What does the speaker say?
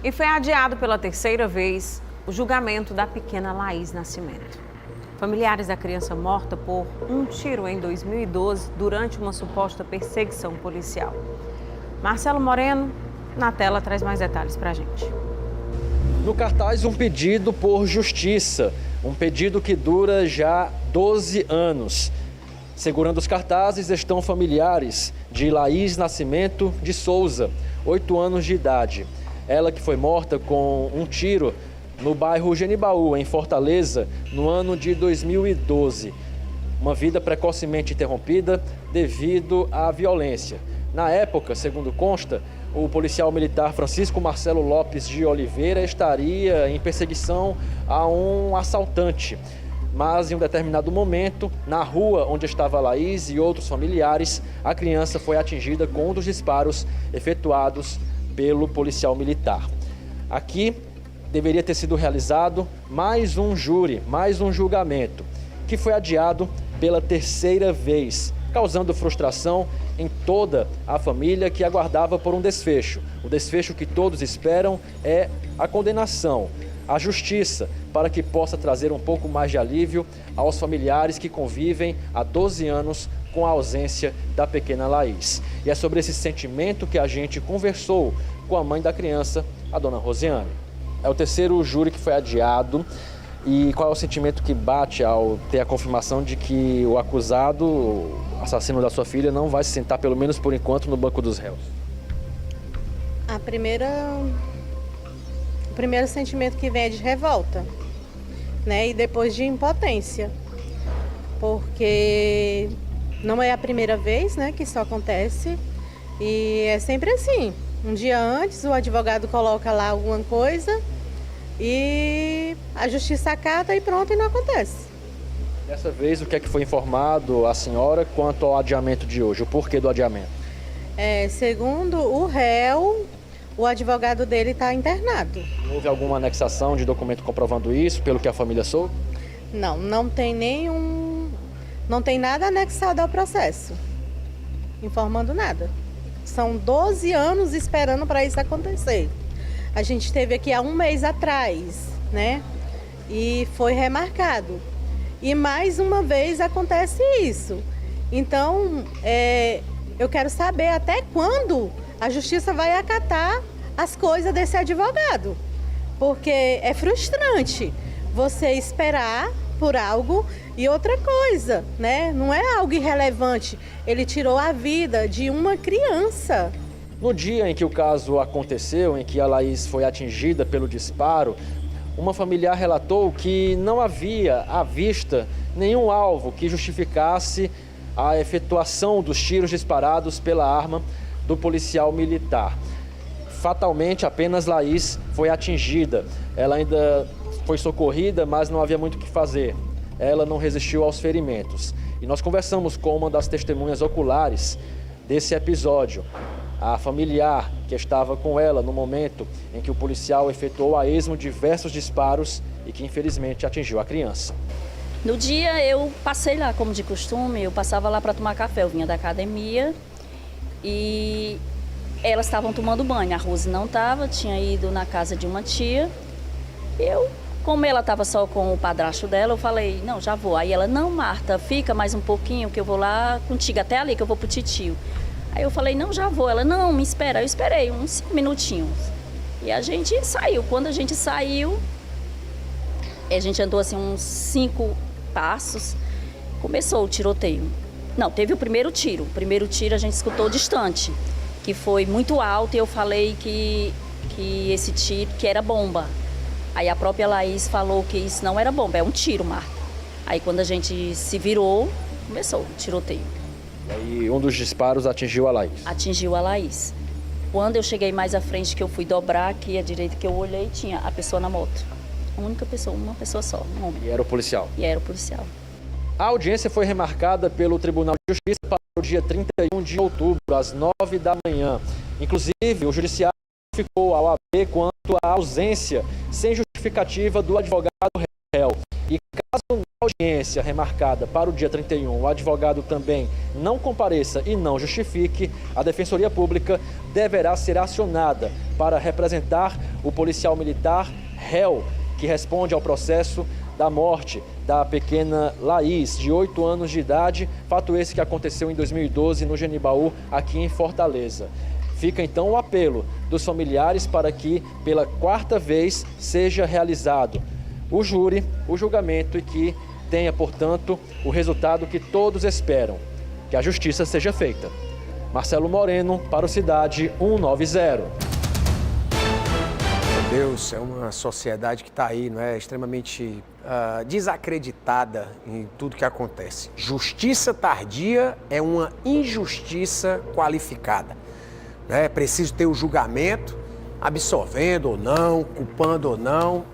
E foi adiado pela terceira vez o julgamento da pequena Laís Nascimento. Familiares da criança morta por um tiro em 2012 durante uma suposta perseguição policial. Marcelo Moreno, na tela, traz mais detalhes para a gente. No cartaz, um pedido por justiça, um pedido que dura já 12 anos. Segurando os cartazes estão familiares de Laís Nascimento de Souza, 8 anos de idade. Ela que foi morta com um tiro no bairro Genibaú, em Fortaleza, no ano de 2012. Uma vida precocemente interrompida devido à violência. Na época, segundo consta, o policial militar Francisco Marcelo Lopes de Oliveira estaria em perseguição a um assaltante. Mas em um determinado momento, na rua onde estava Laís e outros familiares, a criança foi atingida com um dos disparos efetuados pelo policial militar. Aqui deveria ter sido realizado mais um júri, mais um julgamento, que foi adiado pela terceira vez, causando frustração em toda a família que aguardava por um desfecho. O desfecho que todos esperam é a condenação, a justiça, para que possa trazer um pouco mais de alívio aos familiares que convivem há 12 anos com a ausência da pequena Laís. E é sobre esse sentimento que a gente conversou com a mãe da criança, a dona Rosiane. É o terceiro júri que foi adiado. E qual é o sentimento que bate ao ter a confirmação de que o acusado, o assassino da sua filha, não vai se sentar, pelo menos por enquanto, no banco dos réus? O primeiro sentimento que vem é de revolta, né? E depois de impotência, porque não é a primeira vez, né, que isso acontece e é sempre assim. Um dia antes o advogado coloca lá alguma coisa e a justiça acata e pronto, e não acontece. Dessa vez, o que é que foi informado à senhora quanto ao adiamento de hoje? O porquê do adiamento? Segundo o réu, o advogado dele está internado. Houve alguma anexação de documento comprovando isso, pelo que a família soube? Não tem nada anexado ao processo, informando nada. São 12 anos esperando para isso acontecer. A gente esteve aqui há um mês atrás, né? E foi remarcado. E mais uma vez acontece isso. Então, eu quero saber até quando a justiça vai acatar as coisas desse advogado. Porque é frustrante você esperar por algo e outra coisa, né? Não é algo irrelevante. Ele tirou a vida de uma criança. No dia em que o caso aconteceu, em que a Laís foi atingida pelo disparo, uma familiar relatou que não havia à vista nenhum alvo que justificasse a efetuação dos tiros disparados pela arma do policial militar. Fatalmente, apenas Laís foi atingida. Ela ainda foi socorrida, mas não havia muito o que fazer. Ela não resistiu aos ferimentos. E nós conversamos com uma das testemunhas oculares desse episódio, a familiar que estava com ela no momento em que o policial efetuou a esmo diversos disparos e que infelizmente atingiu a criança. No dia eu passei lá, como de costume, eu passava lá para tomar café, eu vinha da academia e elas estavam tomando banho. A Rose não estava, tinha ido na casa de uma tia. Como ela estava só com o padrasto dela, eu falei, não, já vou. Aí ela, não, Marta, fica mais um pouquinho que eu vou lá contigo, até ali que eu vou pro titio. Aí eu falei, não, já vou. Ela, não, me espera. Eu esperei uns 5 minutinhos. E a gente saiu. Quando a gente saiu, a gente andou assim uns 5 passos, começou o tiroteio. Não, teve o primeiro tiro. O primeiro tiro a gente escutou distante, que foi muito alto, e eu falei que esse tiro, que era bomba. Aí a própria Laís falou que isso não era bomba, é um tiro, Marta. Aí quando a gente se virou, começou o tiroteio. E aí um dos disparos atingiu a Laís? Atingiu a Laís. Quando eu cheguei mais à frente, que eu fui dobrar aqui à direita, que eu olhei, tinha a pessoa na moto. A única pessoa, uma pessoa só, um homem. E era o policial? E era o policial. A audiência foi remarcada pelo Tribunal de Justiça para o dia 31 de outubro, às 9 da manhã. Inclusive, o judiciário ficou ao AB quanto à ausência sem justificativa do advogado réu. E caso na audiência remarcada para o dia 31 o advogado também não compareça e não justifique, a Defensoria Pública deverá ser acionada para representar o policial militar réu que responde ao processo da morte da pequena Laís, de 8 anos de idade, fato esse que aconteceu em 2012 no Genibaú, aqui em Fortaleza. Fica então o apelo dos familiares para que, pela 4ª vez, seja realizado o júri, o julgamento e que tenha, portanto, o resultado que todos esperam, que a justiça seja feita. Marcelo Moreno, para o Cidade 190. Deus, é uma sociedade que está aí, não é, extremamente desacreditada em tudo que acontece. Justiça tardia é uma injustiça qualificada. É preciso ter o julgamento, absolvendo ou não, culpando ou não.